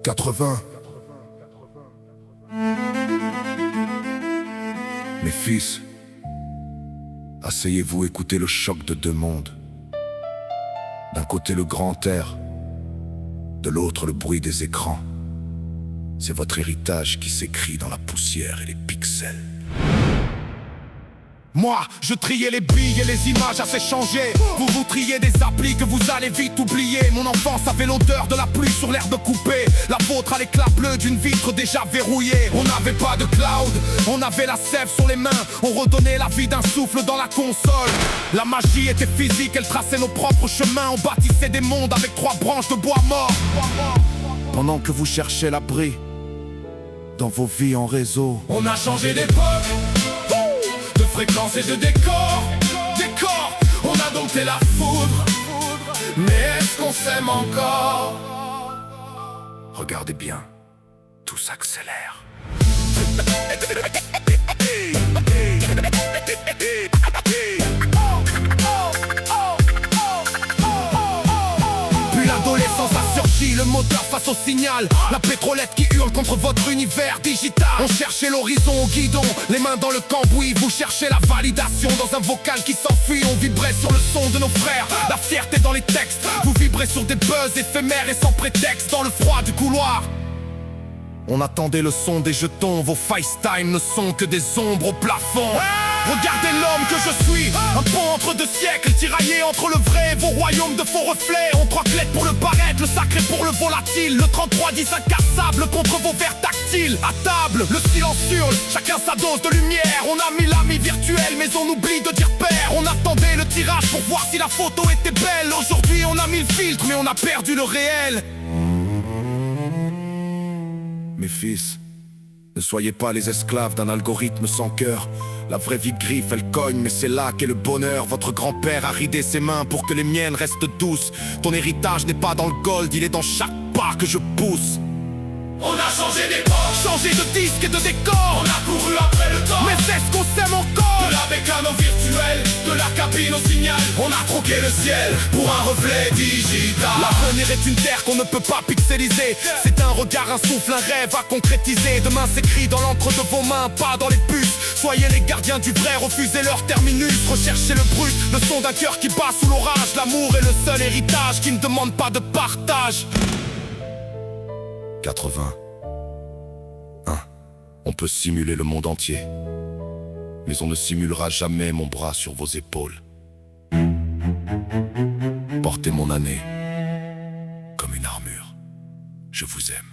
80. Mes fils, asseyez-vous, écoutez le choc de deux mondes. D'un côté le grand air, de l'autre le bruit des écrans. C'est votre héritage qui s'écrit dans la poussière et les pixels. Moi, je triais les billes et les images à s'échanger. Vous triez des applis que vous allez vite oublier. Mon enfance avait l'odeur de la pluie sur l'herbe coupée. La vôtre à l'éclat bleu d'une vitre déjà verrouillée. On n'avait pas de cloud, on avait la sève sur les mains. On redonnait la vie d'un souffle dans la console. La magie était physique, elle traçait nos propres chemins. On bâtissait des mondes avec 3 branches de bois mort. Pendant que vous cherchez l'abri dans vos vies en réseau, on a changé d'époque, de fréquence et de décor. On a dompté la foudre, mais est-ce qu'on s'aime encore? regardez bien, tout s'accélère. Puis l'adolescence a surgi, le moteur face au signal. La pétrolette qui hurle contre votre univers digital. On cherchait l'horizon au guidon, les mains dans le cambouis. Vous cherchez la validation dans un vocal qui s'enfuit. On vibrait sur le son de nos frères, la fierté dans les textes. Vous vibrez sur des buzz éphémères et sans prétexte. Dans le froid du couloir, on attendait le son des jetons. Vos FaceTime ne sont que des ombres au plafond. Regardez l'homme que je suis, un pont entre 2 siècles, tiraillé entre le vrai et vos royaumes de faux reflets. On troquelette pour le paraître, le sacré pour le volatile. Le 3310 incassable contre vos verres tactiles. À table, le silence hurle, chacun sa dose de lumière. On a mis l'ami virtuel, mais on oublie de dire père. On attendait le tirage pour voir si la photo était belle. Aujourd'hui on a mis le filtre, mais on a perdu le réel. Mes fils, ne soyez pas les esclaves d'un algorithme sans cœur. La vraie vie griffe, elle cogne, mais c'est là qu'est le bonheur. Votre grand-père a ridé ses mains pour que les miennes restent douces. Ton héritage n'est pas dans le gold, il est dans chaque pas que je pousse. On a changé d'époque, Changé de disque et de décor. on a couru après le temps. Mais est-ce qu'on s'aime encore? De la bécane au virtuel, de la cabine au signal. On a troqué le ciel pour un reflet digital. L'avenir est une terre qu'on ne peut pas pixeliser. C'est un regard, un souffle, un rêve à concrétiser. Demain s'écrit dans l'encre de vos mains, pas dans les puces. Soyez les gardiens du vrai, refusez leur terminus. Recherchez le brut, le son d'un cœur qui bat sous l'orage. L'amour est le seul héritage qui ne demande pas de partage. 80. On peut simuler le monde entier, mais on ne simulera jamais mon bras sur vos épaules. Portez mon année comme une armure. Je vous aime.